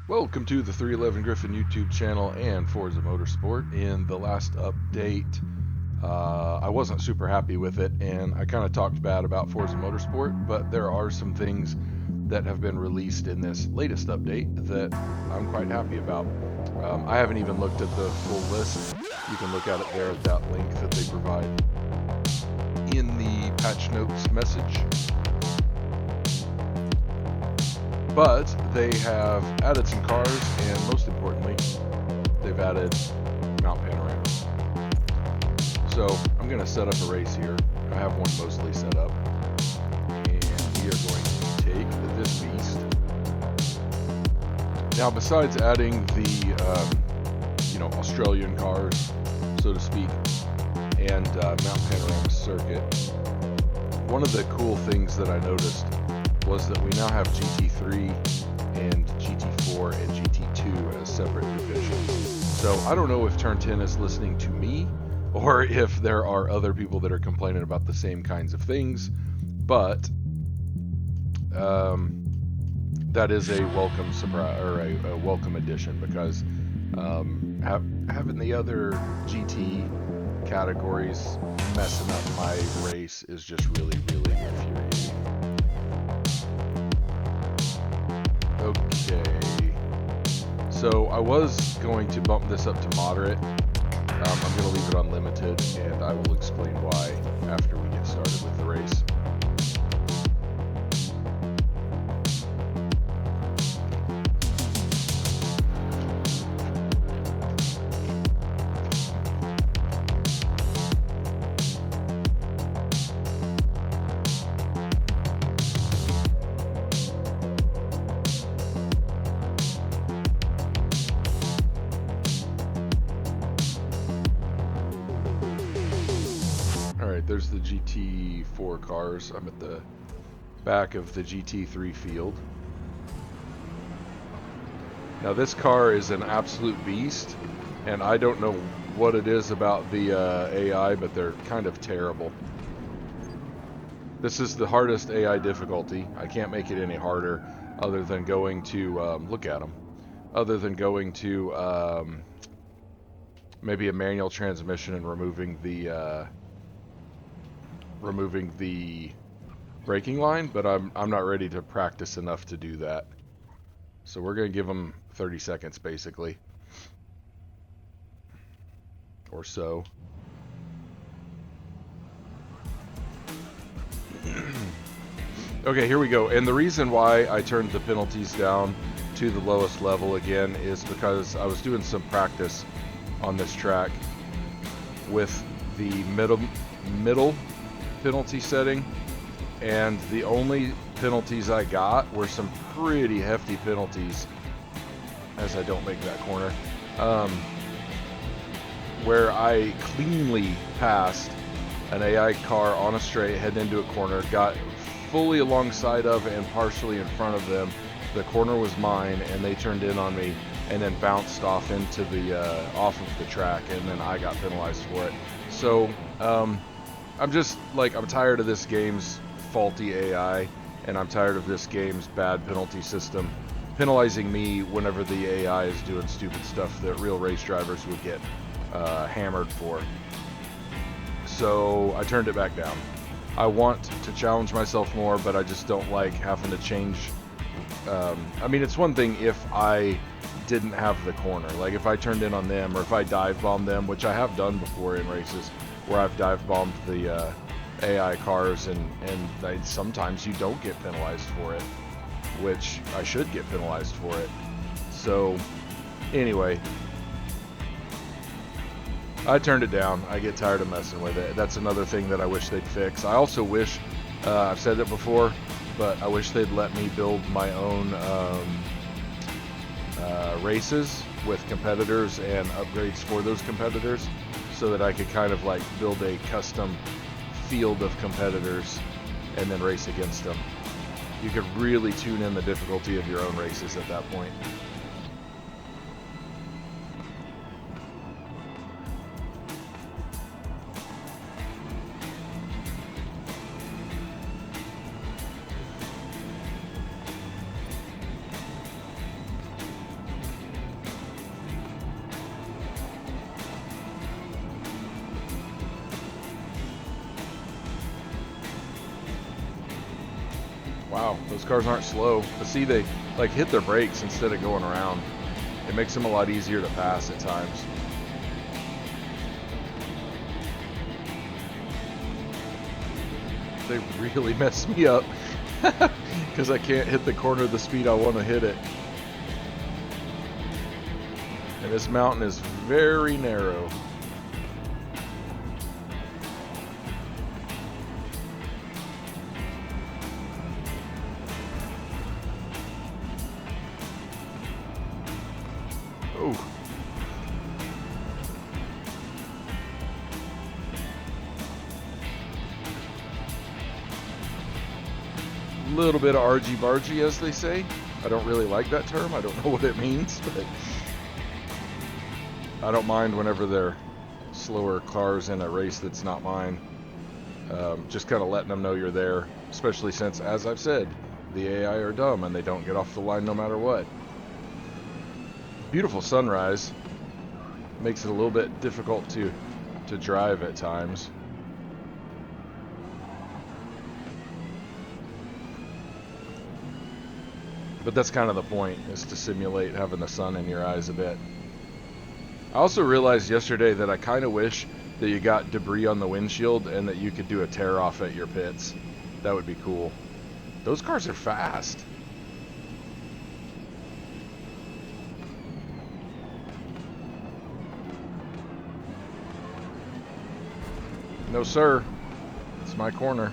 Welcome to the 311 Griffin YouTube channel and Forza Motorsport. In the last update, I wasn't super happy with it, and I kind of talked bad about Forza Motorsport, but there are some things that have been released in this latest update that I'm quite happy about. I haven't even looked at the full list. You can look at it there at that link that they provide in the patch notes message. But they have added some cars, and most importantly, they've added mount panoramas. So I'm going to set up a race here. I have one mostly set up, and we are going to take this beast. Now, besides adding the Australian cars, so to speak, and mount panorama circuit, one of the cool things that I noticed was that we now have GT3 and GT4 and GT2 as separate divisions. So I don't know if Turn 10 is listening to me or if there are other people that are complaining about the same kinds of things, but that is a welcome surprise, or a welcome addition, because having the other GT categories messing up my race is just really, really infuriating. Okay, so I was going to bump this up to moderate. I'm going to leave it on limited, and I will explain why after we get started with the race. There's the GT4 cars. I'm at the back of the GT3 field. Now this car is an absolute beast, and I don't know what it is about the AI, but they're kind of terrible. This is the hardest AI difficulty. I can't make it any harder other than going to, look at them, other than going to maybe a manual transmission and removing the braking line, but I'm not ready to practice enough to do that. So we're going to give them 30 seconds basically, or so. Okay, here we go. And the reason why I turned the penalties down to the lowest level again is because I was doing some practice on this track with the middle penalty setting, and the only penalties I got were some pretty hefty penalties, as I don't make that corner, where I cleanly passed an AI car on a straight heading into a corner, got fully alongside of and partially in front of them. The corner was mine, and they turned in on me and then bounced off into the off of the track, and then I got penalized for it. So I'm just like, I'm tired of this game's faulty AI, and I'm tired of this game's bad penalty system penalizing me whenever the AI is doing stupid stuff that real race drivers would get hammered for. So I turned it back down. I want to challenge myself more, but I just don't like having to change. I mean, it's one thing if I didn't have the corner, like if I turned in on them, or if I dive bombed them, which I have done before in races, where I've dive bombed the AI cars, and sometimes you don't get penalized for it, which I should get penalized for it. So anyway, I turned it down. I get tired of messing with it. That's another thing that I wish they'd fix. I also wish, I've said it before, but I wish they'd let me build my own races with competitors and upgrades for those competitors, so that I could kind of like build a custom field of competitors and then race against them. You could really tune in the difficulty of your own races at that point. Wow, those cars aren't slow. But see, they like hit their brakes instead of going around. It makes them a lot easier to pass at times. They really mess me up because I can't hit the corner the speed I want to hit it. And this mountain is very narrow. Oh. Little bit of argy-bargy, as they say. I don't really like that term. I don't know what it means, but I don't mind whenever they're slower cars in a race that's not mine. Just kind of letting them know you're there, especially since, as I've said, the AI are dumb and they don't get off the line no matter what. Beautiful sunrise. Makes it a little bit difficult to drive at times. But that's kind of the point, is to simulate having the sun in your eyes a bit. I also realized yesterday that I kind of wish that you got debris on the windshield and that you could do a tear off at your pits. That would be cool. Those cars are fast. No, sir. It's my corner.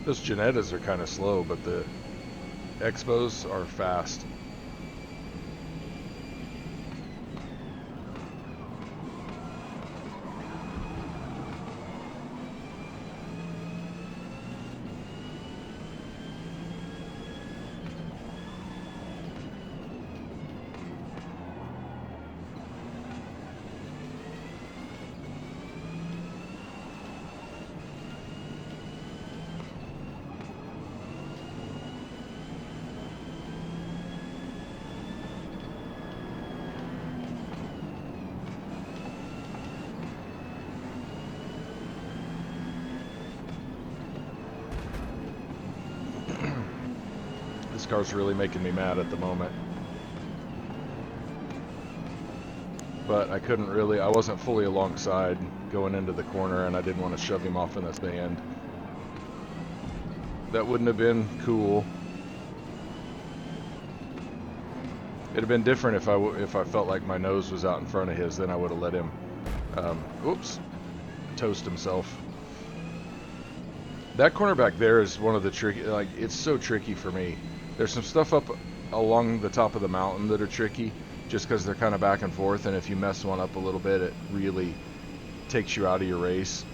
Those Genettas are kind of slow, but the Expos are fast. This car's really making me mad at the moment. But I couldn't really, I wasn't fully alongside going into the corner, and I didn't want to shove him off in the sand. That wouldn't have been cool. It'd have been different if I felt like my nose was out in front of his. Then I would have let him, toast himself. That corner back there is one of the tricky, like, it's so tricky for me. There's some stuff up along the top of the mountain that are tricky, just because they're kind of back and forth, and if you mess one up a little bit, it really takes you out of your race.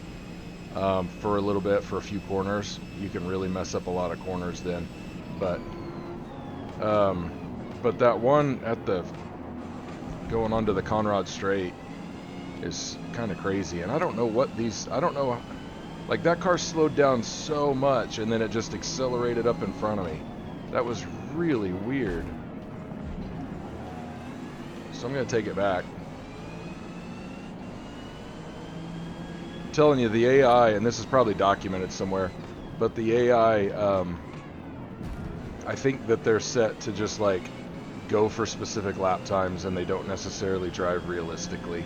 For a little bit, for a few corners, you can really mess up a lot of corners then. But that one at the going onto the Conrad Straight is kind of crazy, and I don't know what these, I don't know, like that car slowed down so much and then it just accelerated up in front of me. That was really weird. So I'm gonna take it back. I'm telling you, the AI, and this is probably documented somewhere, but the AI, I think that they're set to just like go for specific lap times, and they don't necessarily drive realistically.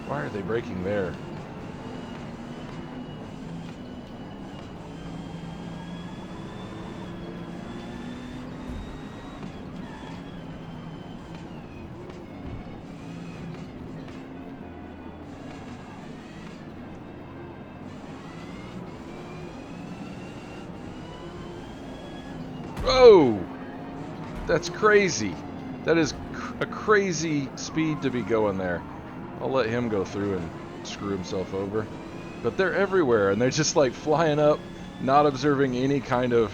Why are they braking there? Whoa! That's crazy. That is a crazy speed to be going there. I'll let him go through and screw himself over. But they're everywhere, and they're just like flying up, not observing any kind of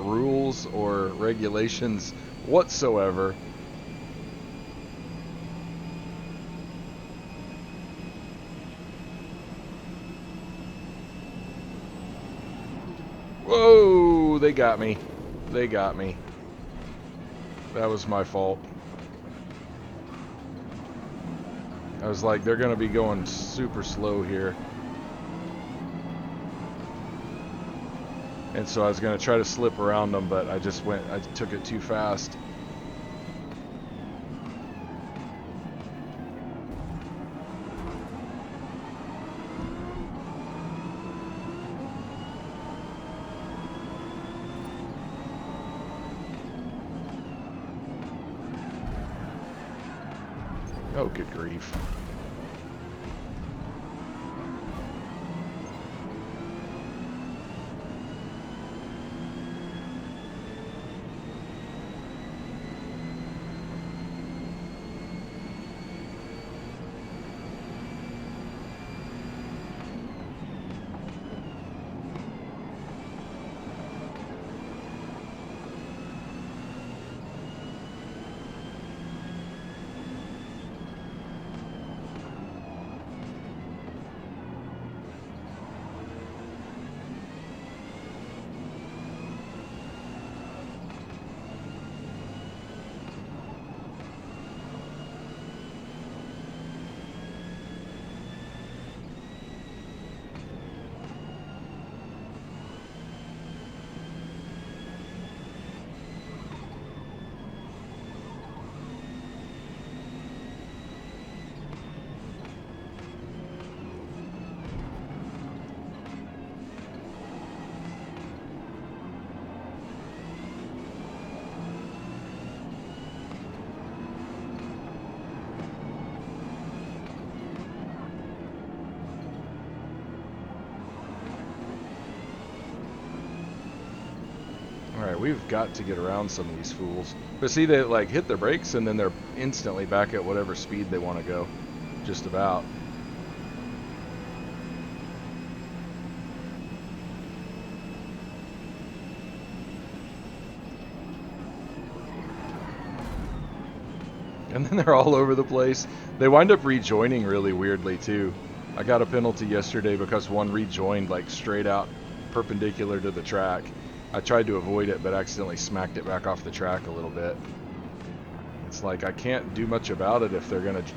rules or regulations whatsoever. Whoa! They got me. They got me. That was my fault. I was like, they're going to be going super slow here. And so I was going to try to slip around them, but I took it too fast. Oh, good grief. Alright, we've got to get around some of these fools. But see, they like hit their brakes and then they're instantly back at whatever speed they want to go. Just about. And then they're all over the place. They wind up rejoining really weirdly too. I got a penalty yesterday because one rejoined like straight out perpendicular to the track. I tried to avoid it, but accidentally smacked it back off the track a little bit. It's like I can't do much about it if they're going to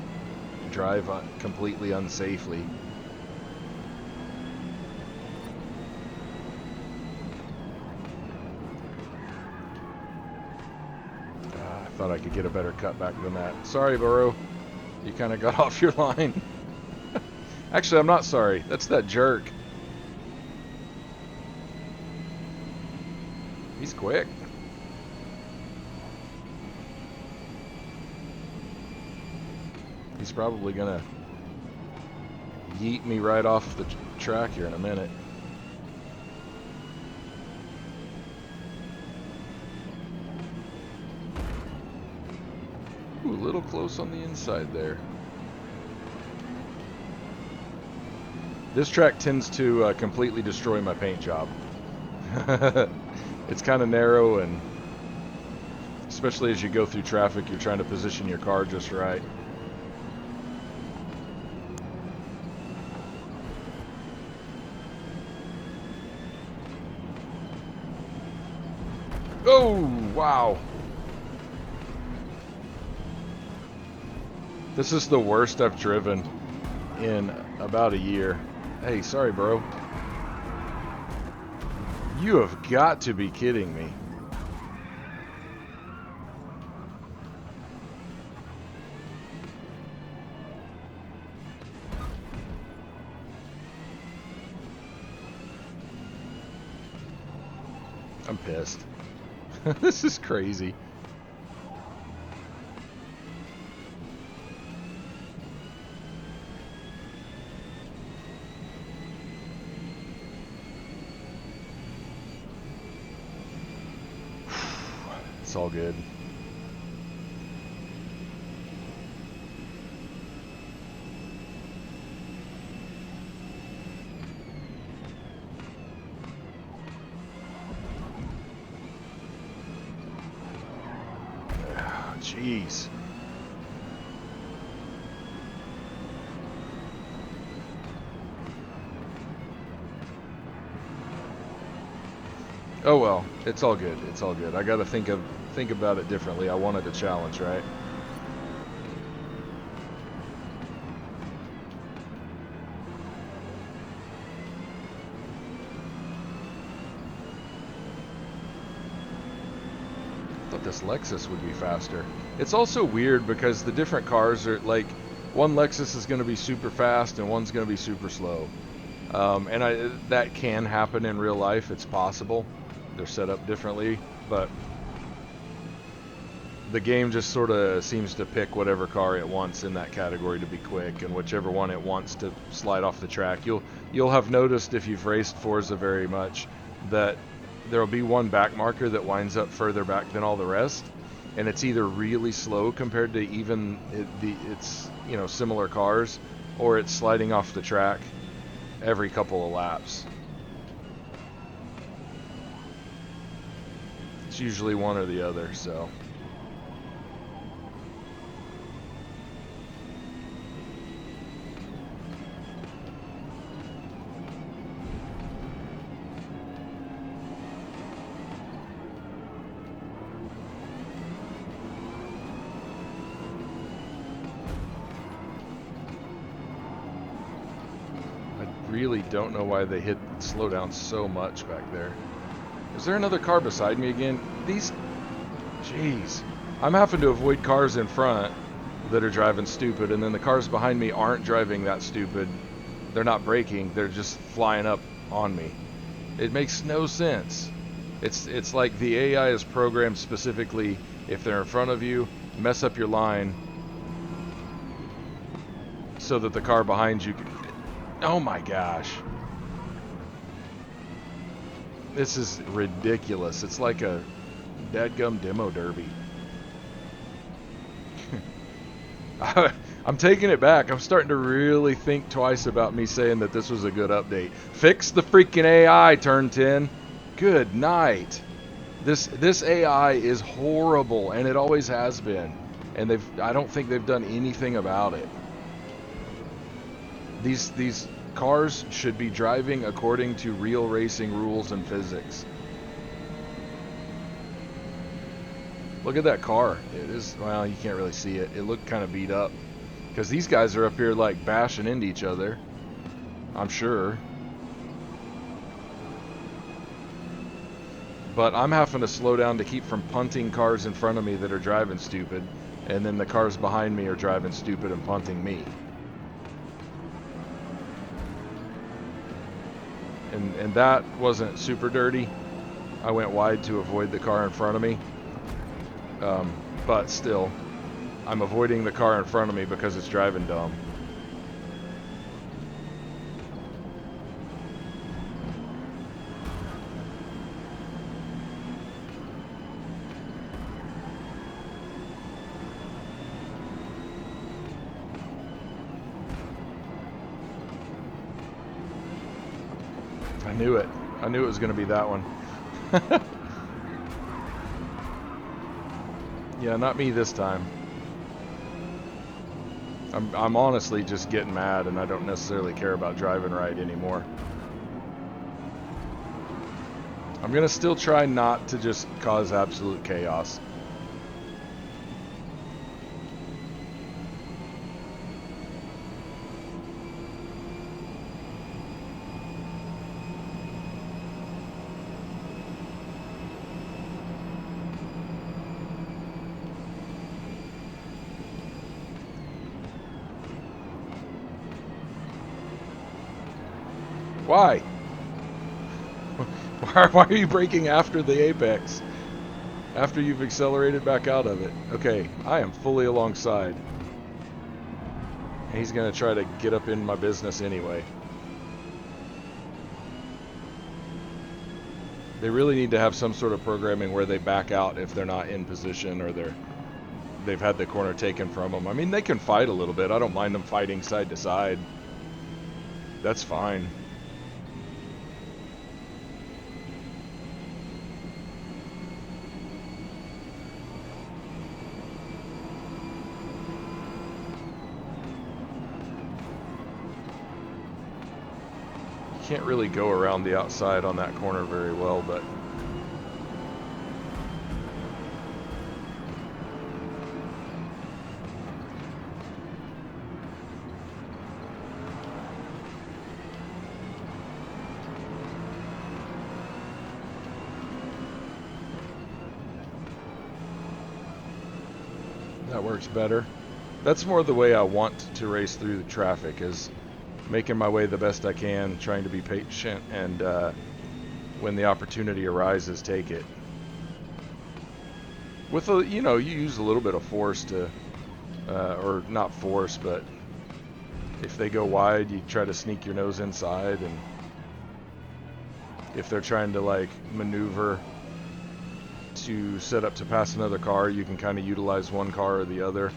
drive completely unsafely. I thought I could get a better cutback than that. Sorry, Burrow. You kind of got off your line. Actually, I'm not sorry. That's that jerk. He's quick. He's probably gonna yeet me right off the track here in a minute. Ooh, a little close on the inside there. This track tends to completely destroy my paint job. It's kind of narrow, and especially as you go through traffic, you're trying to position your car just right. Oh, wow. This is the worst I've driven in about a year. Hey, sorry, bro. You have got to be kidding me. I'm pissed. This is crazy. It's all good. Jeez. Oh well, it's all good. It's all good. I got to think about it differently. I wanted a challenge, right? I thought this Lexus would be faster. It's also weird because the different cars are like, one Lexus is going to be super fast and one's going to be super slow. And that can happen in real life. It's possible. They're set up differently, but the game just sort of seems to pick whatever car it wants in that category to be quick, and whichever one it wants to slide off the track. You'll have noticed if you've raced Forza very much that there'll be one back marker that winds up further back than all the rest, and it's either really slow compared to even it's similar cars, or it's sliding off the track every couple of laps. It's usually one or the other, so. Really don't know why they hit slow down so much back there. Is there another car beside me again? Jeez. I'm having to avoid cars in front that are driving stupid, and then the cars behind me aren't driving that stupid. They're not braking, they're just flying up on me. It makes no sense. It's like the AI is programmed specifically, if they're in front of you, mess up your line so that the car behind you can... Oh my gosh. This is ridiculous. It's like a dadgum demo derby. I'm taking it back. I'm starting to really think twice about me saying that this was a good update. Fix the freaking AI, Turn 10. Good night. This AI is horrible, and it always has been. And I don't think they've done anything about it. These cars should be driving according to real racing rules and physics. Look at that car. It is, well, you can't really see it. It looked kind of beat up. Because these guys are up here like bashing into each other, I'm sure. But I'm having to slow down to keep from punting cars in front of me that are driving stupid. And then the cars behind me are driving stupid and punting me. And that wasn't super dirty. I went wide to avoid the car in front of me. But still, I'm avoiding the car in front of me because it's driving dumb. I knew it. I knew it was going to be that one. Yeah, not me this time. I'm honestly just getting mad, and I don't necessarily care about driving right anymore. I'm going to still try not to just cause absolute chaos. Why? Why are you braking after the apex? After you've accelerated back out of it. Okay, I am fully alongside. And he's going to try to get up in my business anyway. They really need to have some sort of programming where they back out if they're not in position or they've had the corner taken from them. I mean, they can fight a little bit. I don't mind them fighting side to side. That's fine. Can't really go around the outside on that corner very well, but that works better. That's more the way I want to race through the traffic, is making my way the best I can, trying to be patient, and when the opportunity arises, take it. With a, you use a little bit of force to, or not force, but if they go wide, you try to sneak your nose inside, and if they're trying to like maneuver to set up to pass another car, you can kind of utilize one car or the other.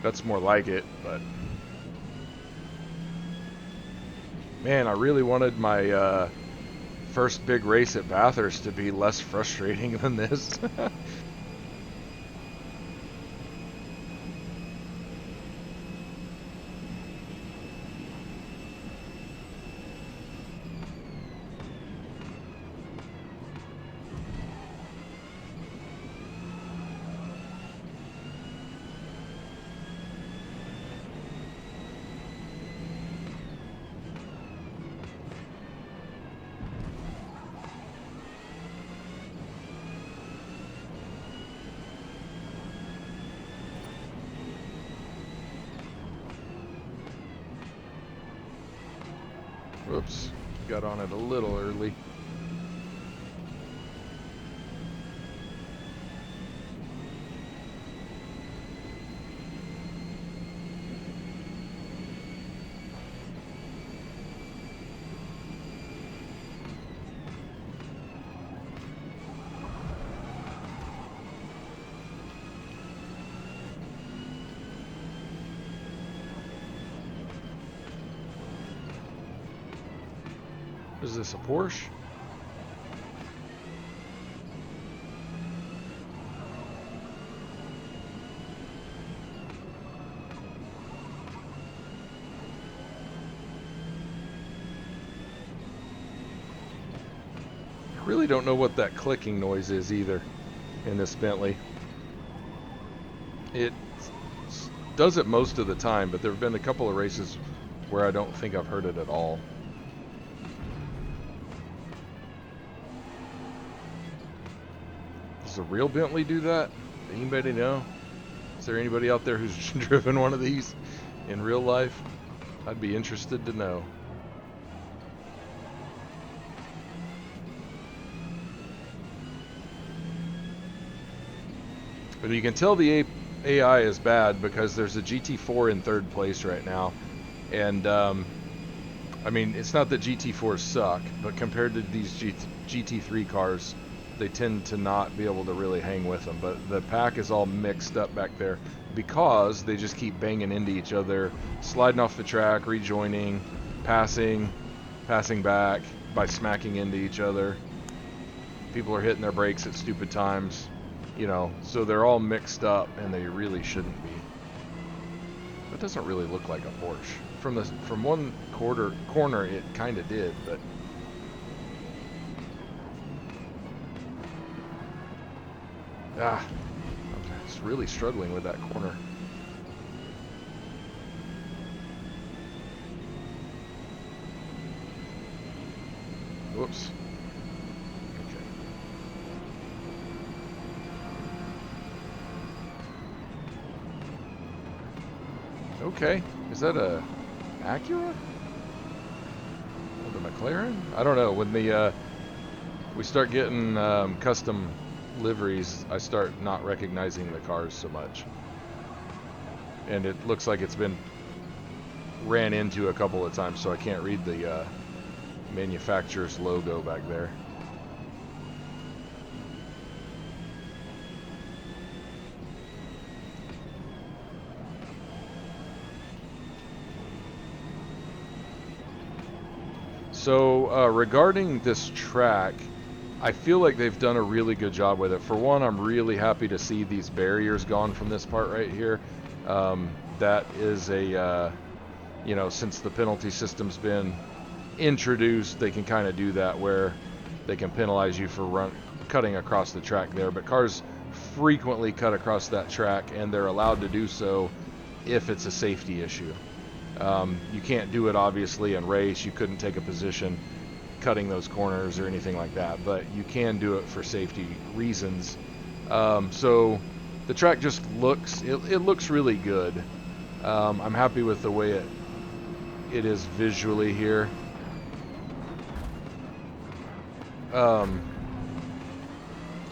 That's more like it, but man, I really wanted my first big race at Bathurst to be less frustrating than this. Whoops, got on it a little early. Is this a Porsche? I really don't know what that clicking noise is either in this Bentley. It does it most of the time, but there have been a couple of races where I don't think I've heard it at all. Does a real Bentley do that? Anybody know? Is there anybody out there who's driven one of these in real life? I'd be interested to know. But you can tell the AI is bad because there's a GT4 in third place right now. And, I mean, it's not that GT4s suck, but compared to these GT3 cars, they tend to not be able to really hang with them. But the pack is all mixed up back there because they just keep banging into each other, sliding off the track, rejoining, passing back by smacking into each other. People are hitting their brakes at stupid times, so they're all mixed up, and they really shouldn't be. That doesn't really look like a Porsche. From one corner, it kind of did, but I'm just really struggling with that corner. Whoops. Okay. Is that a Acura? McLaren? I don't know. When the we start getting custom liveries, I start not recognizing the cars so much. And it looks like it's been ran into a couple of times, so I can't read the manufacturer's logo back there. So regarding this track, I feel like they've done a really good job with it. For one, I'm really happy to see these barriers gone from this part right here. That is a, you know, since the penalty system's been introduced, they can kind of do that where they can penalize you for cutting across the track there. But cars frequently cut across that track, and they're allowed to do so if it's a safety issue. You can't do it obviously in race. You couldn't take a position cutting those corners or anything like that, but you can do it for safety reasons. So the track just looks, it looks really good. I'm happy with the way it is visually here.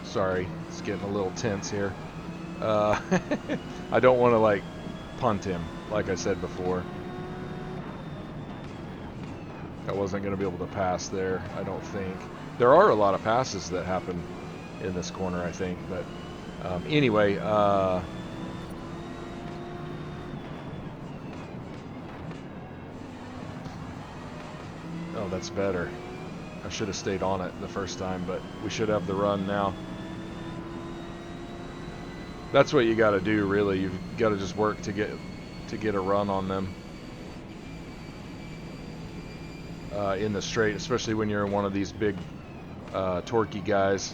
Sorry, it's getting a little tense here. I don't want to like punt him, like I said before. I wasn't going to be able to pass there, I don't think. There are a lot of passes that happen in this corner, I think. But anyway, oh, that's better. I should have stayed on it the first time, but we should have the run now. That's what you got to do, really. You've got to just work to get a run on them. In the straight, especially when you're in one of these big torquey guys,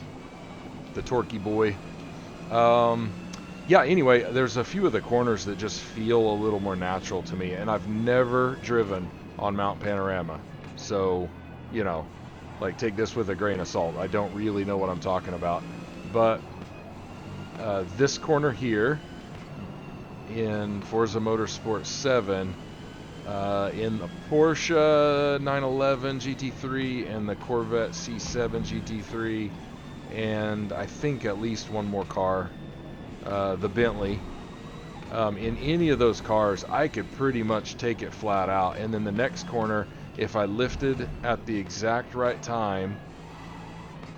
the torquey boy. Yeah, anyway, there's a few of the corners that just feel a little more natural to me, and I've never driven on Mount Panorama, so, you know, like, take this with a grain of salt. I don't really know what I'm talking about, but this corner here in Forza Motorsport 7, in the Porsche 911 GT3 and the Corvette C7 GT3, and I think at least one more car, the Bentley. In any of those cars, I could pretty much take it flat out, and then the next corner, if I lifted at the exact right time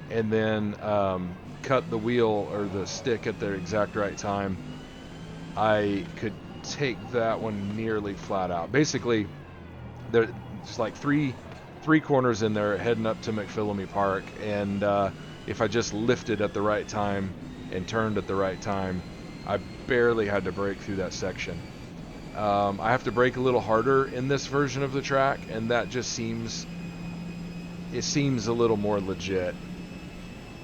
and then cut the wheel or the stick at the exact right time, I could take that one nearly flat out. Basically, there's like three corners in there heading up to McPhillamy Park, and if I just lifted at the right time and turned at the right time, I barely had to brake through that section. I have to brake a little harder in this version of the track, and that just seems a little more legit.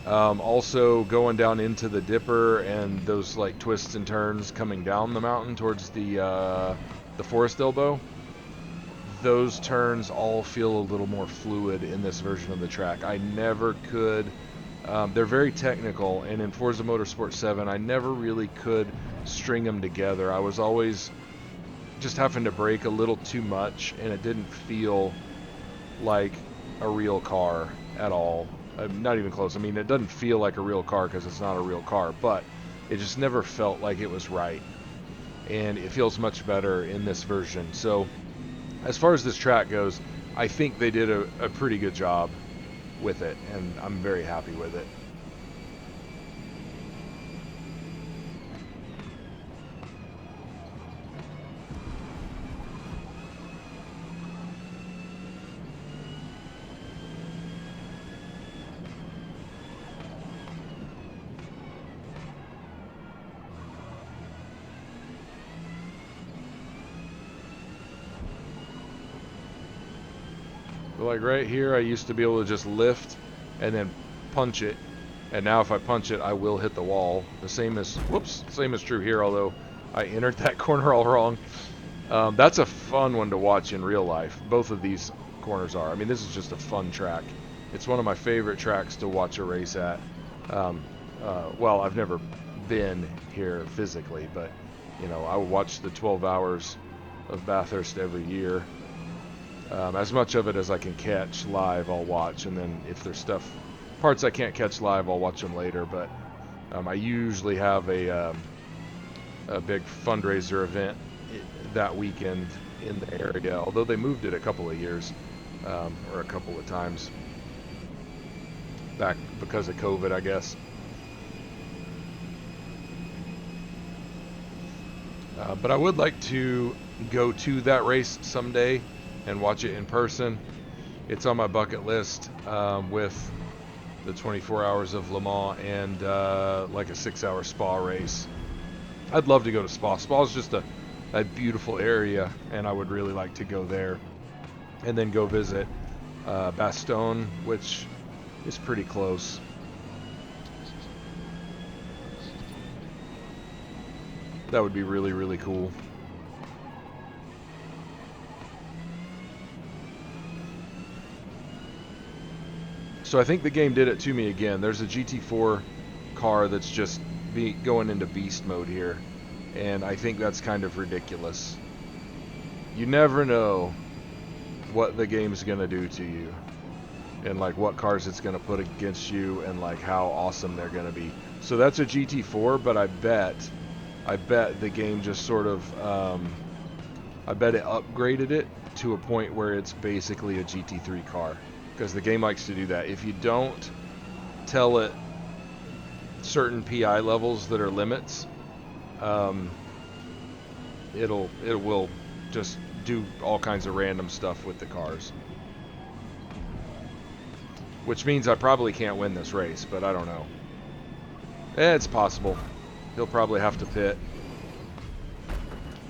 Also, going down into the dipper and those like twists and turns coming down the mountain towards the forest elbow, those turns all feel a little more fluid in this version of the track. I never could. They're very technical, and in Forza Motorsport 7, I never really could string them together. I was always just having to brake a little too much, and it didn't feel like a real car at all. Not even close. I mean, it doesn't feel like a real car because it's not a real car, but it just never felt like it was right. And it feels much better in this version. So, as far as this track goes, I think they did a pretty good job with it, and I'm very happy with it. Like right here, I used to be able to just lift and then punch it, and now if I punch it, I will hit the wall. The same is true here, although I entered that corner all wrong. That's a fun one to watch in real life. Both of these corners are. I mean, this is just a fun track. It's one of my favorite tracks to watch a race at. Well, I've never been here physically, but you know, I watch the 12 hours of Bathurst every year. As much of it as I can catch live, I'll watch, and then if there's parts I can't catch live, I'll watch them later. But I usually have a big fundraiser event that weekend in the area, although they moved it a couple of years, or a couple of times back because of COVID, I guess. But I would like to go to that race someday and watch it in person. It's on my bucket list, with the 24 hours of Le Mans and like a 6-hour Spa race. I'd love to go to Spa. Spa is just a beautiful area, and I would really like to go there. And then go visit Bastogne, which is pretty close. That would be really, really cool. So I think the game did it to me again. There's a GT4 car that's just going into beast mode here, and I think that's kind of ridiculous. You never know what the game's gonna do to you, and like what cars it's gonna put against you, and like how awesome they're gonna be. So that's a GT4, but I bet the game just sort of, I bet it upgraded it to a point where it's basically a GT3 car, because the game likes to do that. If you don't tell it certain PI levels that are limits, it will just do all kinds of random stuff with the cars. Which means I probably can't win this race, but I don't know. It's possible. He'll probably have to pit.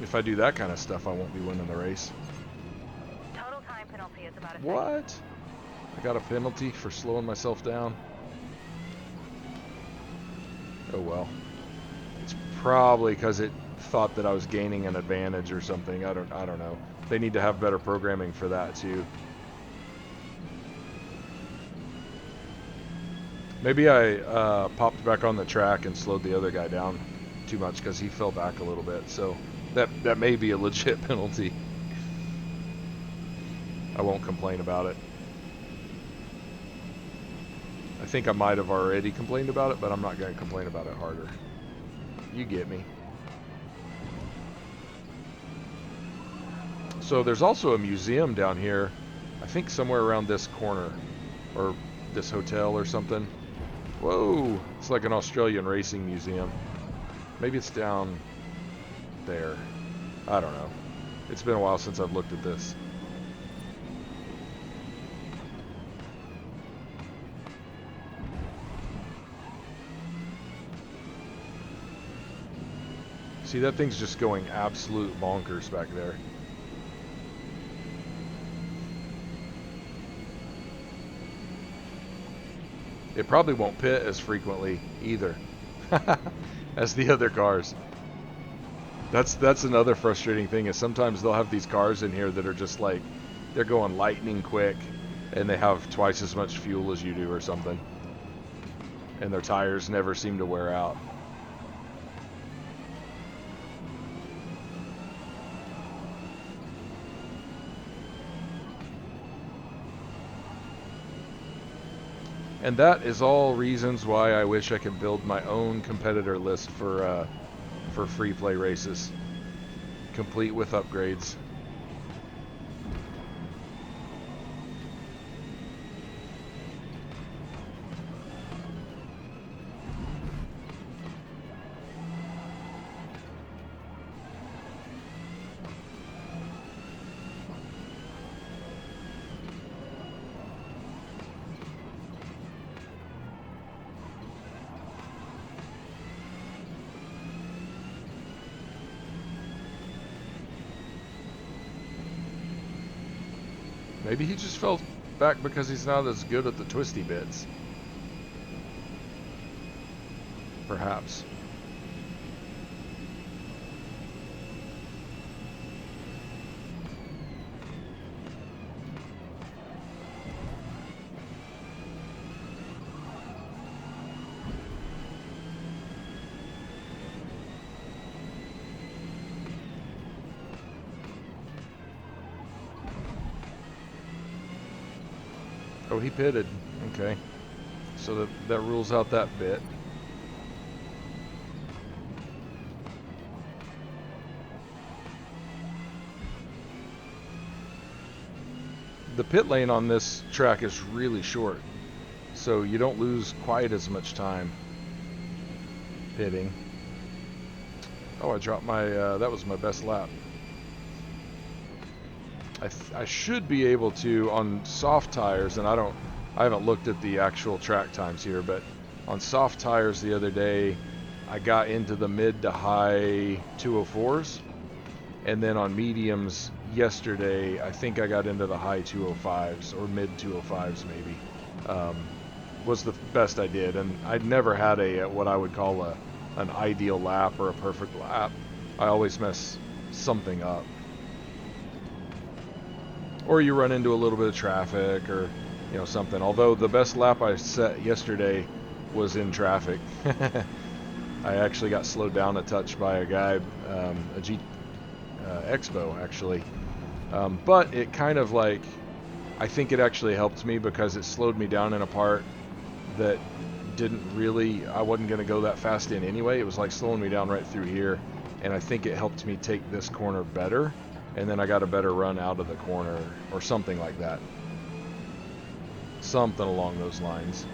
If I do that kind of stuff, I won't be winning the race. Total time penalty is about a What? I got a penalty for slowing myself down? Oh well. It's probably because it thought that I was gaining an advantage or something. I don't know. They need to have better programming for that too. Maybe I popped back on the track and slowed the other guy down too much because he fell back a little bit. So that may be a legit penalty. I won't complain about it. I think I might have already complained about it, but I'm not going to complain about it harder. You get me. So there's also a museum down here, I think somewhere around this corner, or this hotel or something. Whoa, it's like an Australian racing museum. Maybe it's down there. I don't know. It's been a while since I've looked at this. See, that thing's just going absolute bonkers back there. It probably won't pit as frequently either as the other cars. That's another frustrating thing, is sometimes they'll have these cars in here that are just like, they're going lightning quick and they have twice as much fuel as you do or something. And their tires never seem to wear out. And that is all reasons why I wish I could build my own competitor list for free play races, complete with upgrades. Maybe he just fell back because he's not as good at the twisty bits. Perhaps. Oh, he pitted. Okay. So that rules out that bit. The pit lane on this track is really short, so you don't lose quite as much time pitting. Oh, I dropped my, that was my best lap. I should be able to, on soft tires, and I haven't looked at the actual track times here, but on soft tires the other day, I got into the mid to high 204s, and then on mediums yesterday, I think I got into the high 205s, or mid 205s maybe, was the best I did, and I'd never had what I would call an ideal lap or a perfect lap. I always mess something up. Or you run into a little bit of traffic or, you know, something. Although the best lap I set yesterday was in traffic. I actually got slowed down a touch by a guy, a Expo actually. But it kind of like, I think it actually helped me because it slowed me down in a part that I wasn't going to go that fast in anyway. It was like slowing me down right through here. And I think it helped me take this corner better. And then I got a better run out of the corner or something like that. Something along those lines.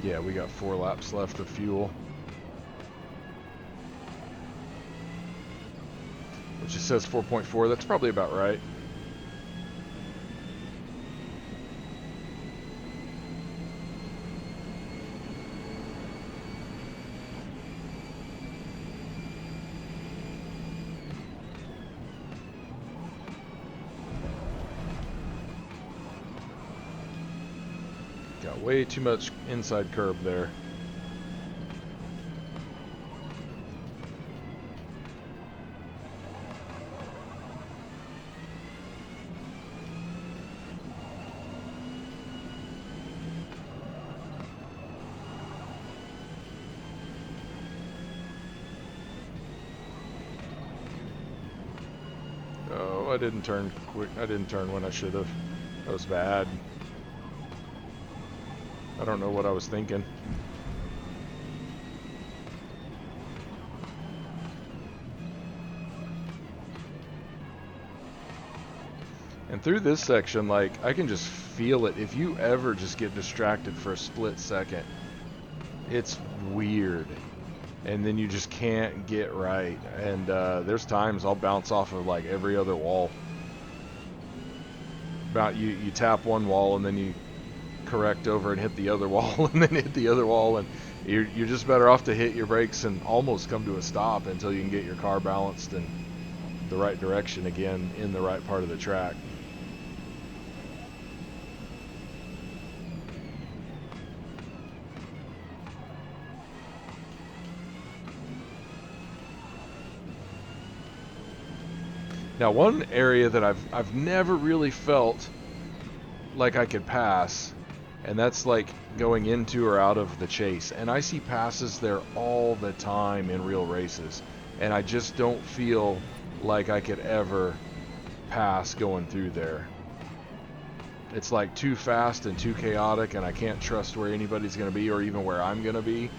Yeah, we got 4 laps left of fuel. Which it says 4.4. That's probably about right. Got way too much inside curb there. Oh, I didn't turn quick. I didn't turn when I should have. That was bad. I don't know what I was thinking. And through this section, like, I can just feel it. If you ever just get distracted for a split second, it's weird. And then you just can't get right. And there's times I'll bounce off of like every other wall. You tap one wall and then you correct over and hit the other wall and then hit the other wall, and you're just better off to hit your brakes and almost come to a stop until you can get your car balanced in the right direction again in the right part of the track. Now, one area that I've never really felt like I could pass, and that's like going into or out of the chase. And I see passes there all the time in real races, and I just don't feel like I could ever pass going through there. It's like too fast and too chaotic, and I can't trust where anybody's going to be or even where I'm going to be.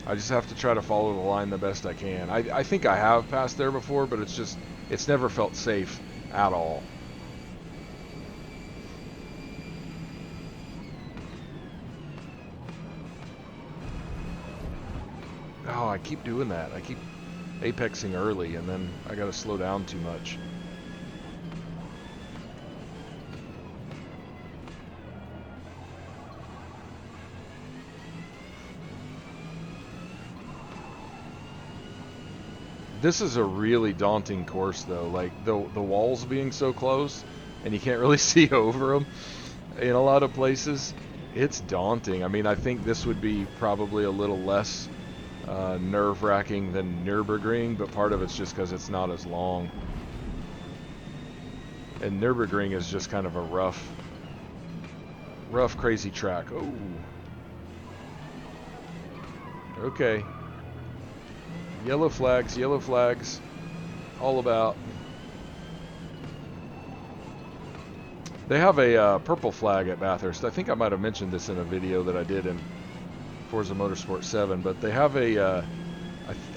I just have to try to follow the line the best I can. I think I have passed there before, but it's never felt safe at all. Oh, I keep doing that. I keep apexing early, and then I gotta slow down too much. This is a really daunting course, though. Like the walls being so close, and you can't really see over them in a lot of places. It's daunting. I mean, I think this would be probably a little less nerve-wracking than Nürburgring, but part of it's just because it's not as long. And Nürburgring is just kind of a rough, crazy track. Oh. Okay. Yellow flags, all about. They have a purple flag at Bathurst. I think I might have mentioned this in a video that I did in Forza Motorsport 7, but they have a,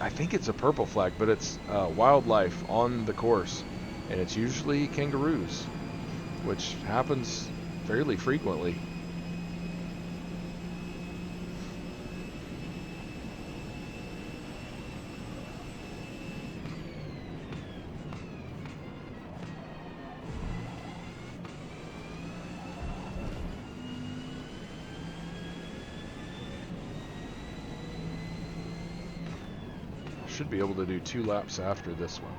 I think it's a purple flag, but it's wildlife on the course, and it's usually kangaroos, which happens fairly frequently. Should be able to do 2 laps after this one.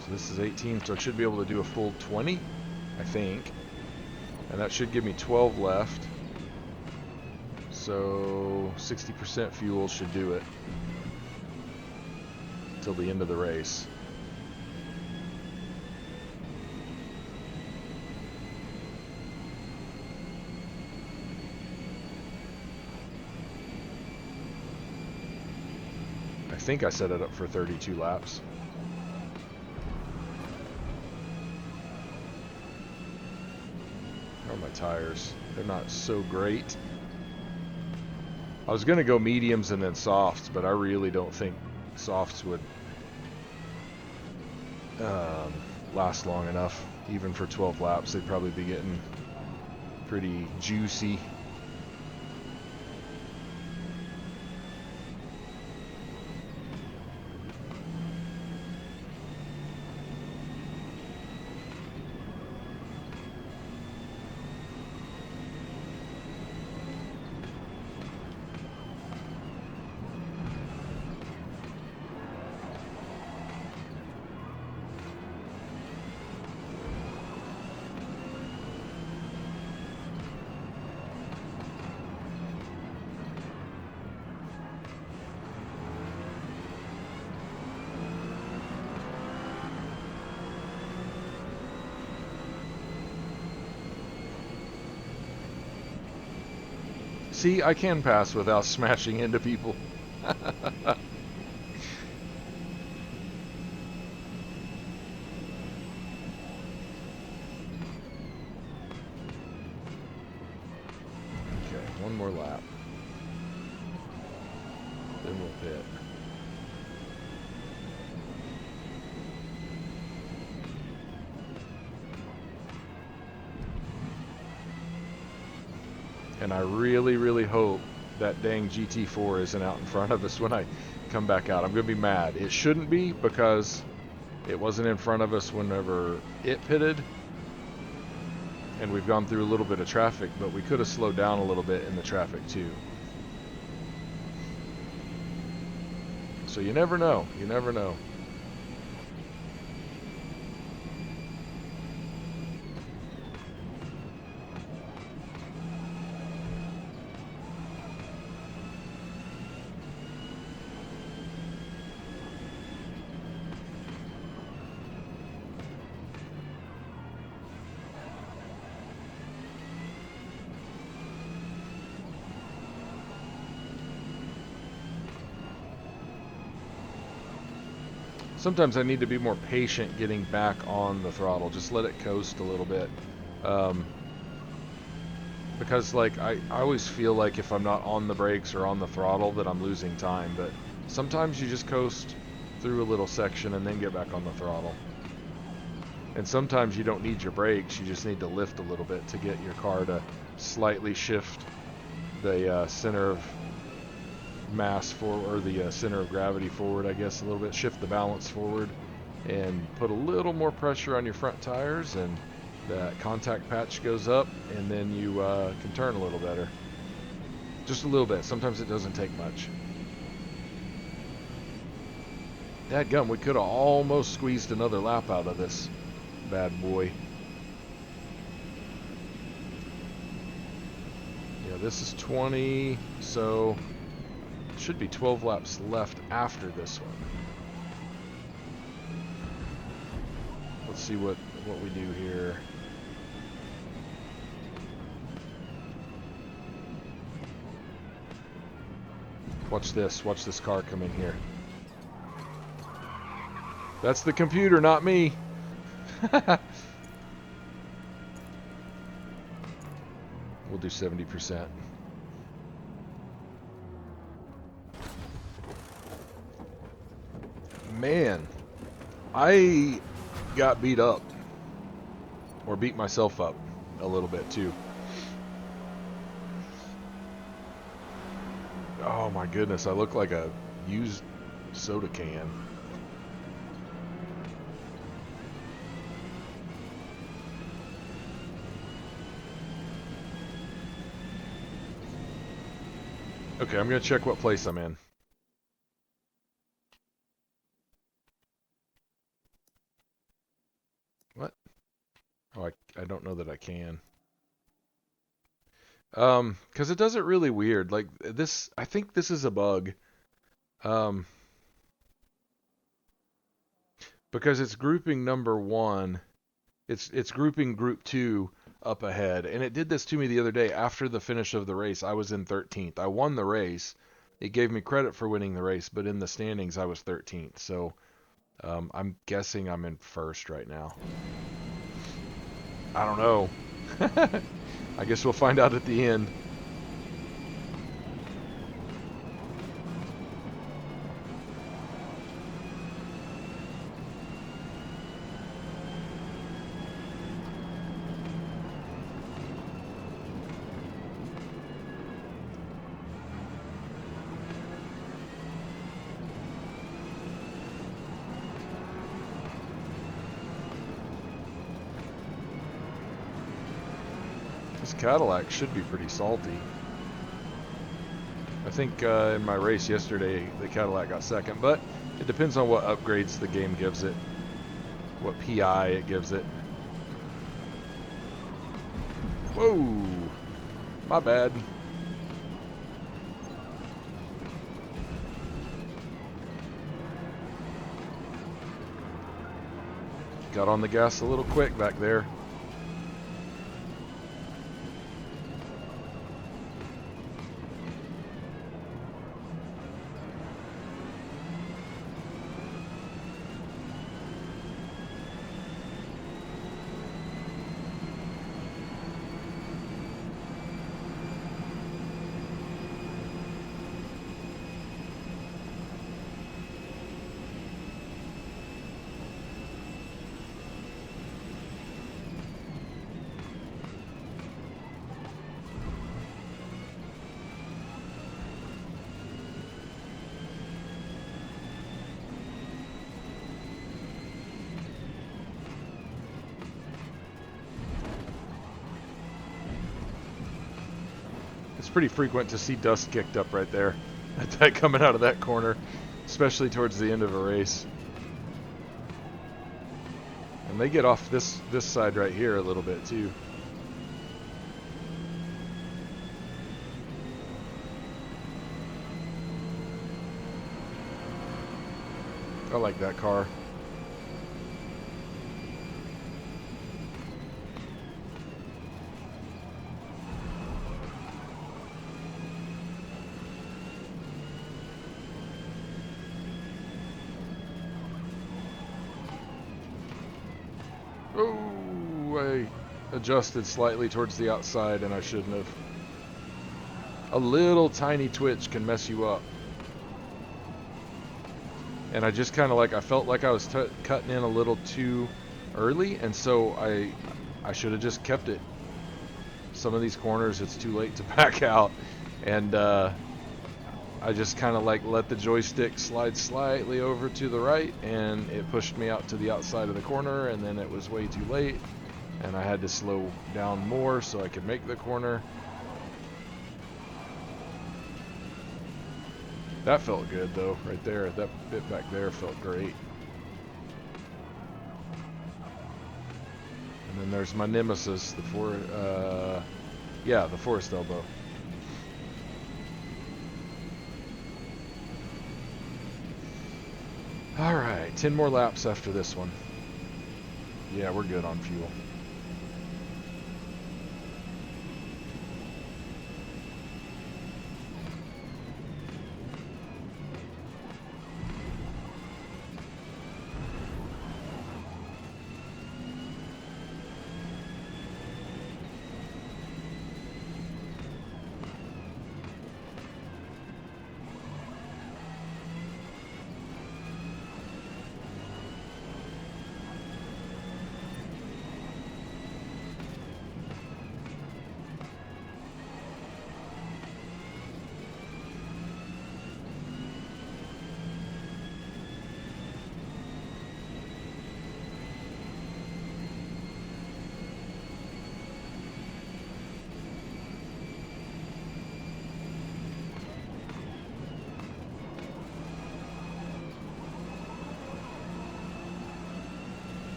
So this is 18, so I should be able to do a full 20, I think. And that should give me 12 left. So 60% fuel should do it till the end of the race. I think I set it up for 32 laps. How are my tires? They're not so great. I was going to go mediums and then softs, but I really don't think softs would last long enough. Even for 12 laps, they'd probably be getting pretty juicy. See, I can pass without smashing into people. Okay, one more lap. Then we'll pit. And I really, really hope that dang GT4 isn't out in front of us when I come back out. I'm going to be mad. It shouldn't be, because it wasn't in front of us whenever it pitted. And we've gone through a little bit of traffic, but we could have slowed down a little bit in the traffic too. So you never know. You never know. Sometimes I need to be more patient getting back on the throttle. Just let it coast a little bit. Because like I always feel like if I'm not on the brakes or on the throttle that I'm losing time. But sometimes you just coast through a little section and then get back on the throttle. And sometimes you don't need your brakes. You just need to lift a little bit to get your car to slightly shift the center of mass forward, or the center of gravity forward, I guess, a little bit. Shift the balance forward and put a little more pressure on your front tires, and that contact patch goes up, and then you can turn a little better. Just a little bit. Sometimes it doesn't take much. Dadgum, we could have almost squeezed another lap out of this bad boy. Yeah, this is 20, so should be 12 laps left after this one. Let's see what we do here. Watch this car come in here. That's the computer, not me. We'll do 70%. Man, I got beat up. Or beat myself up a little bit too. Oh my goodness, I look like a used soda can. Okay, I'm gonna check what place I'm in. What? Oh, I don't know that I can. Because it does it really weird. Like this, I think this is a bug. Because it's grouping number 1, it's grouping group 2 up ahead, and it did this to me the other day after the finish of the race. I was in 13th. I won the race. It gave me credit for winning the race, but in the standings I was 13th. So I'm guessing I'm in first right now. I don't know. I guess we'll find out at the end. This Cadillac should be pretty salty. I think in my race yesterday, the Cadillac got second, but it depends on what upgrades the game gives it, what PI it gives it. Whoa, my bad. Got on the gas a little quick back there. It's pretty frequent to see dust kicked up right there at that coming out of that corner, especially towards the end of a race. And they get off this side right here a little bit too. I like that car. Oh, I adjusted slightly towards the outside and I shouldn't have. A little tiny twitch can mess you up. And I just kind of I felt like I was cutting in a little too early, and so I should have just kept it. Some of these corners it's too late to back out, and I just kind of let the joystick slide slightly over to the right, and it pushed me out to the outside of the corner, and then it was way too late, and I had to slow down more so I could make the corner. That felt good though, right there. That bit back there felt great. And then there's my nemesis, the forest elbow. All right, 10 more laps after this one. Yeah, we're good on fuel.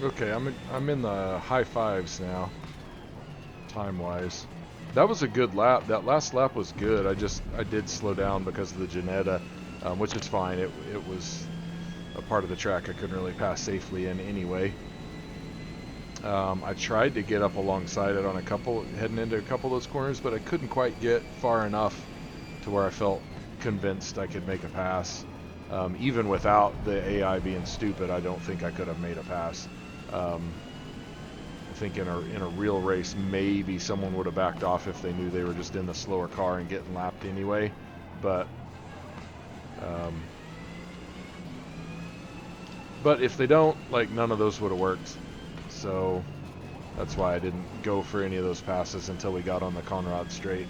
Okay, I'm in the high fives now, time-wise. That was a good lap. That last lap was good. I did slow down because of the Janetta, which is fine. It was a part of the track I couldn't really pass safely in anyway. I tried to get up alongside it on heading into a couple of those corners, but I couldn't quite get far enough to where I felt convinced I could make a pass. Even without the AI being stupid, I don't think I could have made a pass. I think in a real race, maybe someone would have backed off if they knew they were just in the slower car and getting lapped anyway. But if they don't, like, none of those would have worked. So that's why I didn't go for any of those passes until we got on the Conrad straight.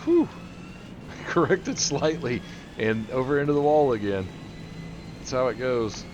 Whew. Corrected slightly and over into the wall again. That's how it goes.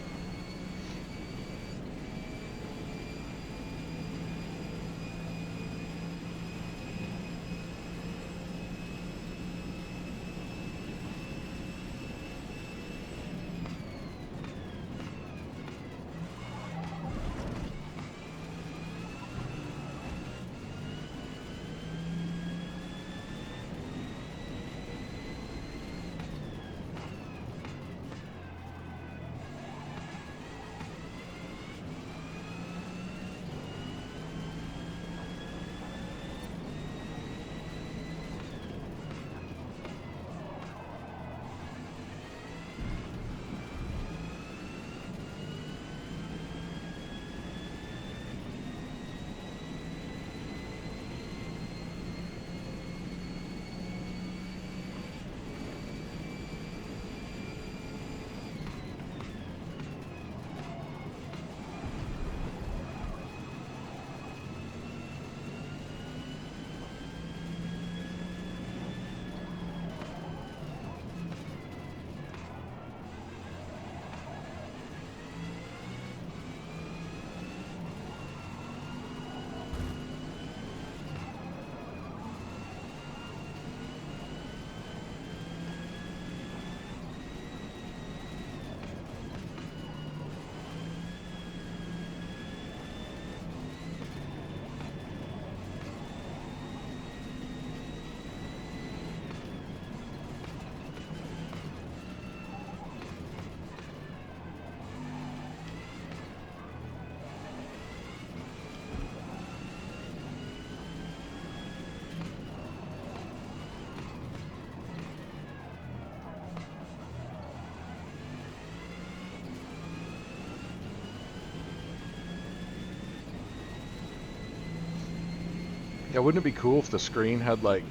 Yeah, wouldn't it be cool if the screen had like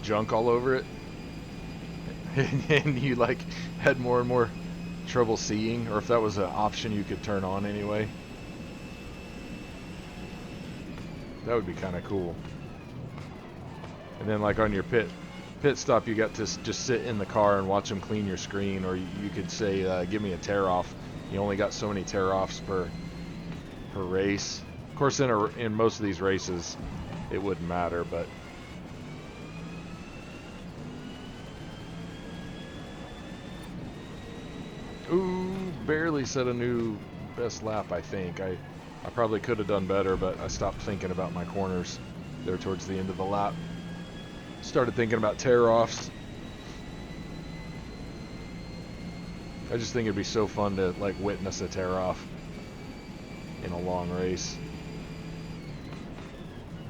junk all over it, and you like had more and more trouble seeing, or if that was an option you could turn on anyway? That would be kind of cool. And then like on your pit stop, you got to just sit in the car and watch them clean your screen, or you could say, give me a tear off. You only got so many tear offs per race. Of course, in most of these races, it wouldn't matter, but ooh, barely set a new best lap. I think I probably could have done better, but I stopped thinking about my corners there towards the end of the lap. Started thinking about tear offs. I just think it'd be so fun to like witness a tear off in a long race.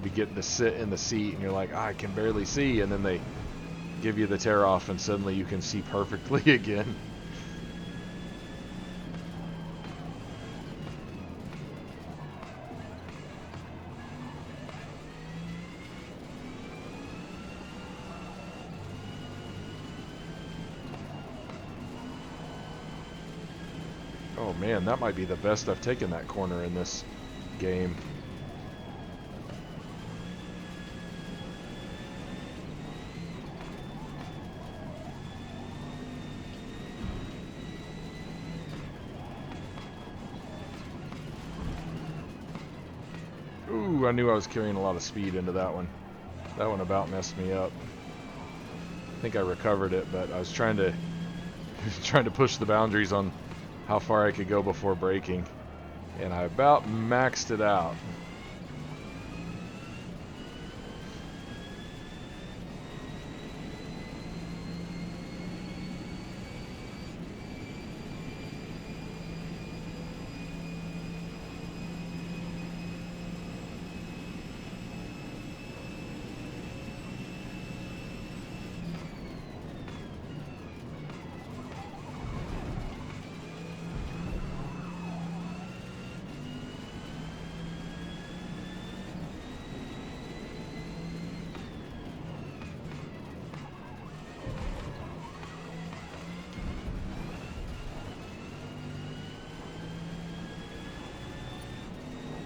Be getting to sit in the seat and you're like, I can barely see, and then they give you the tear off and suddenly you can see perfectly again. Oh man, that might be the best I've taken that corner in this game. Ooh, I knew I was carrying a lot of speed into that one. That one about messed me up. I think I recovered it, but I was trying to push the boundaries on how far I could go before braking, and I about maxed it out.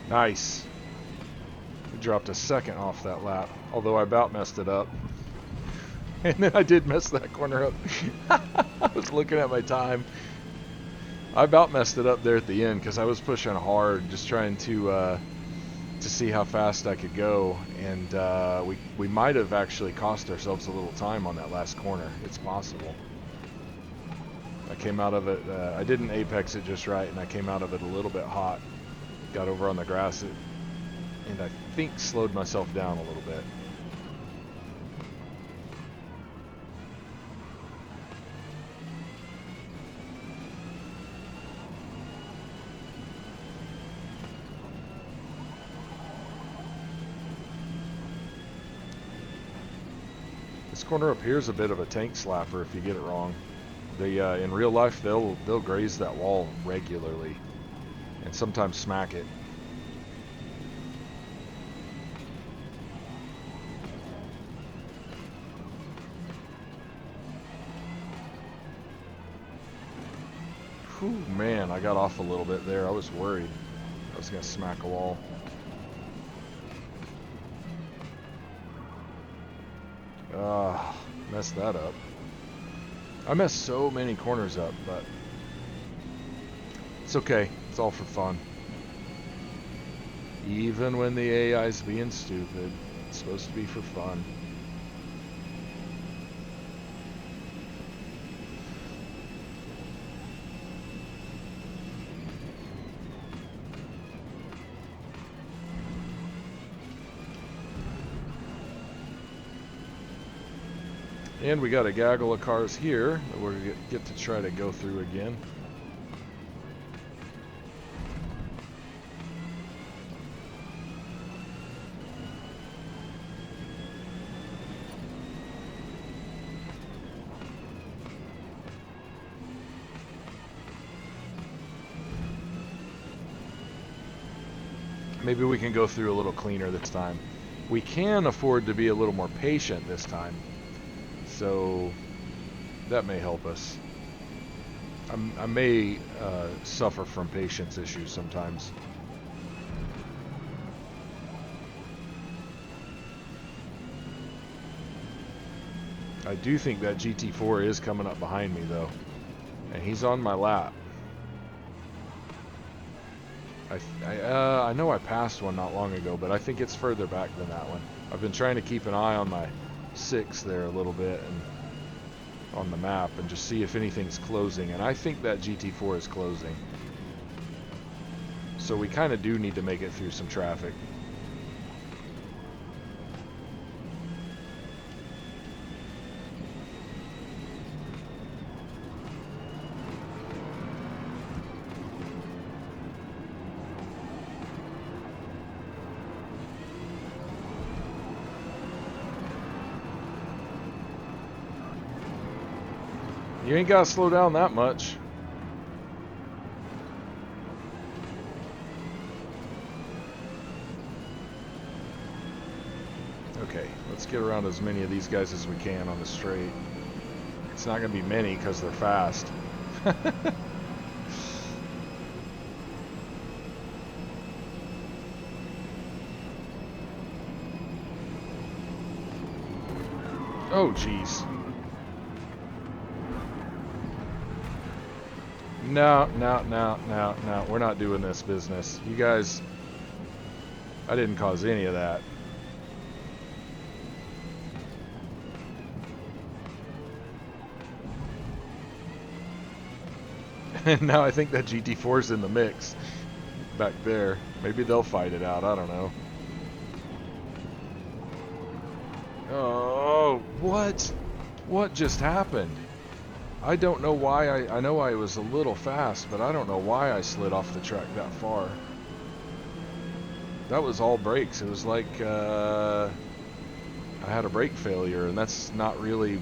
Nice. We dropped a second off that lap, although I about messed it up. And then I did mess that corner up. I was looking at my time. I about messed it up there at the end because I was pushing hard, just trying to see how fast I could go, and we might have actually cost ourselves a little time on that last corner. It's possible. I came out of it. I didn't apex it just right, and I came out of it a little bit hot. Got over on the grass, and I think slowed myself down a little bit. This corner up here is a bit of a tank slapper if you get it wrong. They in real life they'll graze that wall regularly, and sometimes smack it. Whew, man, I got off a little bit there. I was worried I was gonna smack a wall. Messed that up. I messed so many corners up, but it's okay. It's all for fun. Even when the AI's being stupid, it's supposed to be for fun. And we got a gaggle of cars here that we're going to get to try to go through again. Maybe we can go through a little cleaner this time. we can afford to be a little more patient this time. So that may help us. I may suffer from patience issues sometimes. I do think that GT4 is coming up behind me though, and he's on my lap. I know I passed one not long ago, but I think it's further back than that one. I've been trying to keep an eye on my 6 there a little bit and on the map and just see if anything's closing, and I think that GT4 is closing. So we kind of do need to make it through some traffic. You ain't gotta slow down that much. Okay, let's get around as many of these guys as we can on the straight. It's not gonna be many because they're fast. Oh, jeez. No, we're not doing this business. You guys, I didn't cause any of that. And now I think that GT4's in the mix back there. Maybe they'll fight it out, I don't know. Oh, what? What just happened? I don't know why I know I was a little fast, but I don't know why I slid off the track that far. That was all brakes. It was like I had a brake failure, and that's not really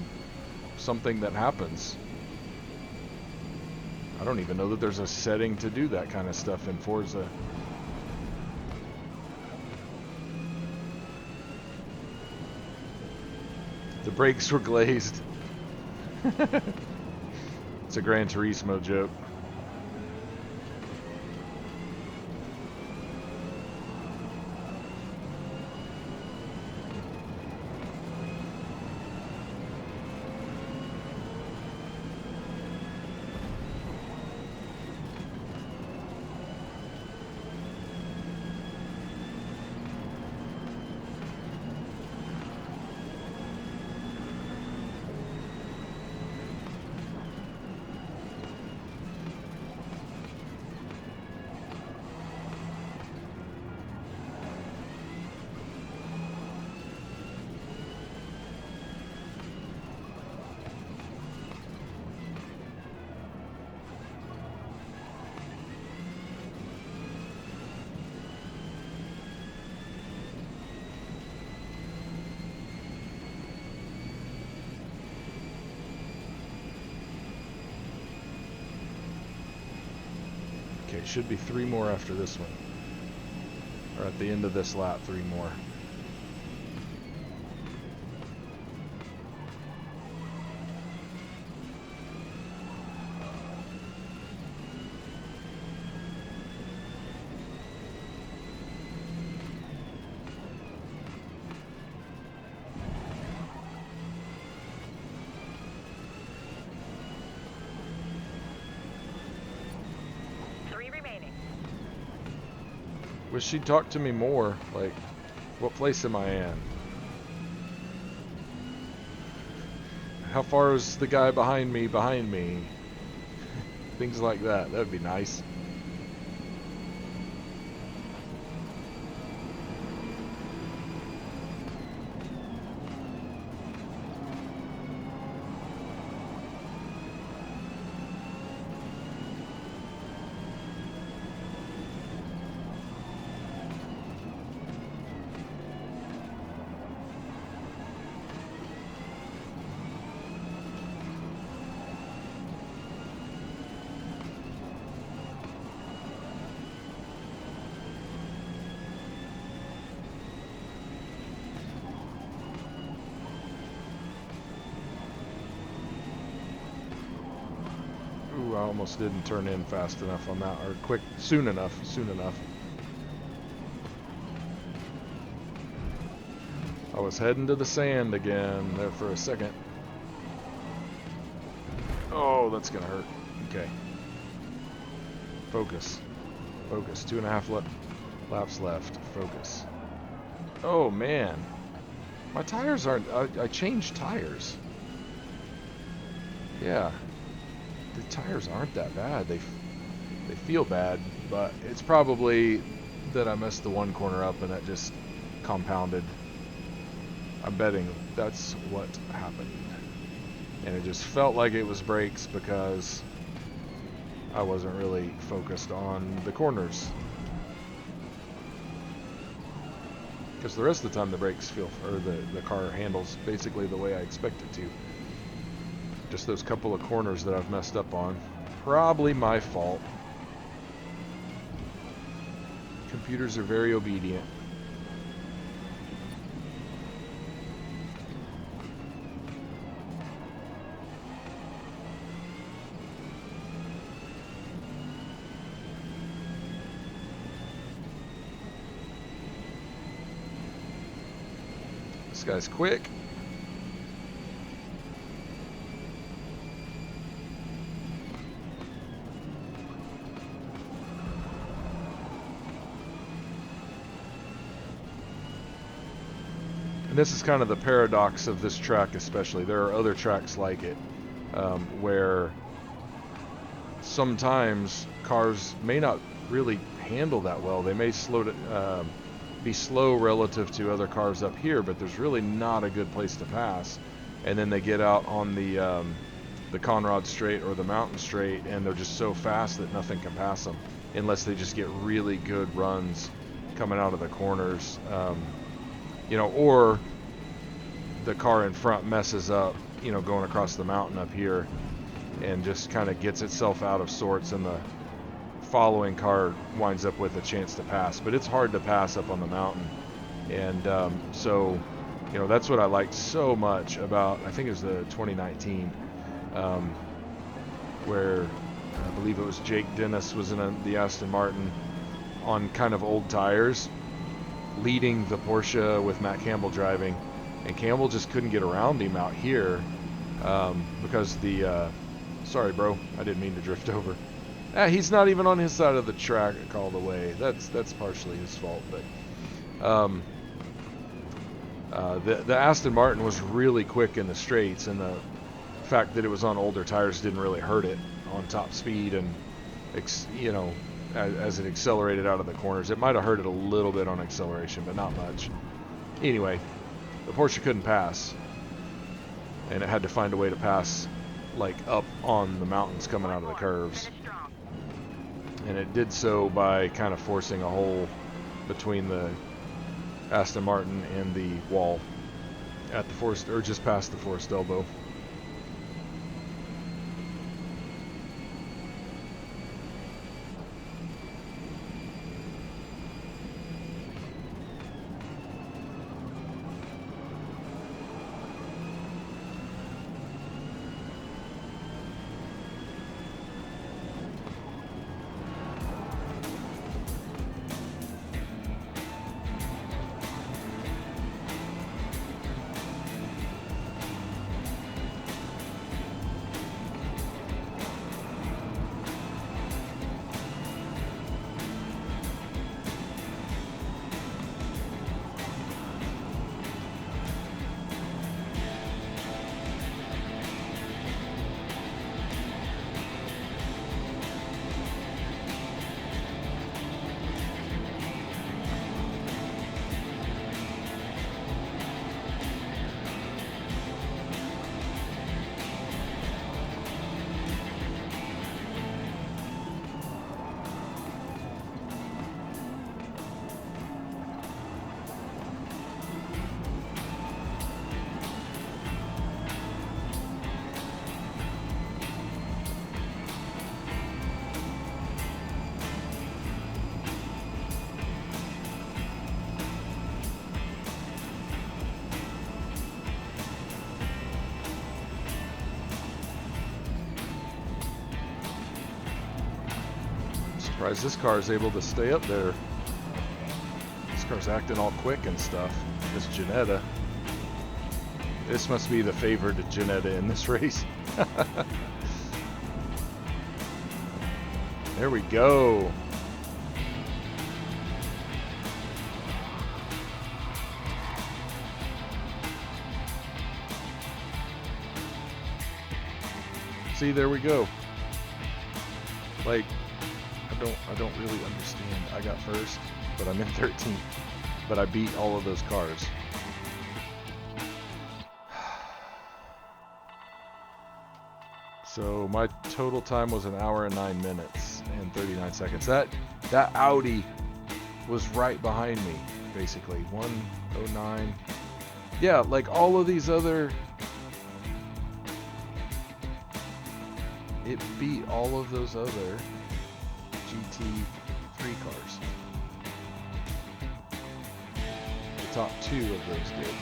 something that happens. I don't even know that there's a setting to do that kind of stuff in Forza. The brakes were glazed. It's a Gran Turismo joke. Okay, should be 3 more after this one. Or at the end of this lap, 3 more. Wish she'd talk to me more. Like, what place am I in? How far is the guy behind me behind me? Things like that. That would be nice. almost didn't turn in fast enough on that, or quick, soon enough. I was heading to the sand again there for a second. Oh, that's gonna hurt. Okay. Focus. 2.5 laps left. Focus. Oh man, my tires aren't. I changed tires. Yeah, the tires aren't that bad. They feel bad, but it's probably that I messed the one corner up and that just compounded. I'm betting that's what happened. And it just felt like it was brakes because I wasn't really focused on the corners. Because the rest of the time the brakes feel, or the car handles basically the way I expect it to. Just those couple of corners that I've messed up on. Probably my fault. Computers are very obedient. This guy's quick. And this is kind of the paradox of this track especially. There are other tracks like it where sometimes cars may not really handle that well. They may be slow relative to other cars up here, but there's really not a good place to pass. And then they get out on the Conrad Straight or the Mountain Straight, and they're just so fast that nothing can pass them unless they just get really good runs coming out of the corners. You know, or the car in front messes up, you know, going across the mountain up here and just kind of gets itself out of sorts, and the following car winds up with a chance to pass. But it's hard to pass up on the mountain. And so, you know, that's what I liked so much about, I think it was the 2019, where I believe it was Jake Dennis was in the Aston Martin on kind of old tires, leading the Porsche with Matt Campbell driving, and Campbell just couldn't get around him out here because sorry bro, I didn't mean to drift over. He's not even on his side of the track all the way. That's partially his fault, but the Aston Martin was really quick in the straights, and the fact that it was on older tires didn't really hurt it on top speed, and you know, as it accelerated out of the corners. It might have hurt it a little bit on acceleration, but not much. Anyway, the Porsche couldn't pass, and it had to find a way to pass like up on the mountains coming out of the curves. And it did so by kind of forcing a hole between the Aston Martin and the wall at the forest, or just past the forest elbow. Surprised this car is able to stay up there. This car's acting all quick and stuff. This Ginetta. This must be the favored Ginetta in this race. There we go. See, there we go. Like, I don't really understand. I got first, but I'm in 13th. But I beat all of those cars. So my total time was 1 hour and 9 minutes and 39 seconds. That Audi was right behind me, basically. 1:09. Yeah, like all of these other. It beat all of those other GT3 cars. The top 2 of those did.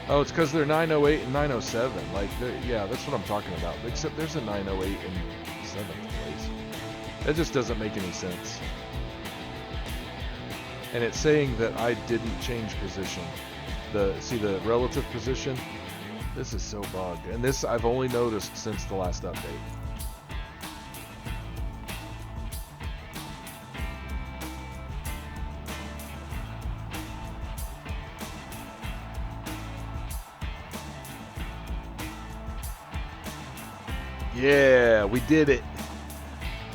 Oh, it's because they're 908 and 907. Like, yeah, that's what I'm talking about. Except there's a 908 in 7th place. That just doesn't make any sense. And it's saying that I didn't change position. See the relative position? This is so bugged. And this I've only noticed since the last update. Yeah, we did it.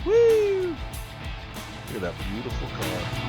Woo! Look at that beautiful car.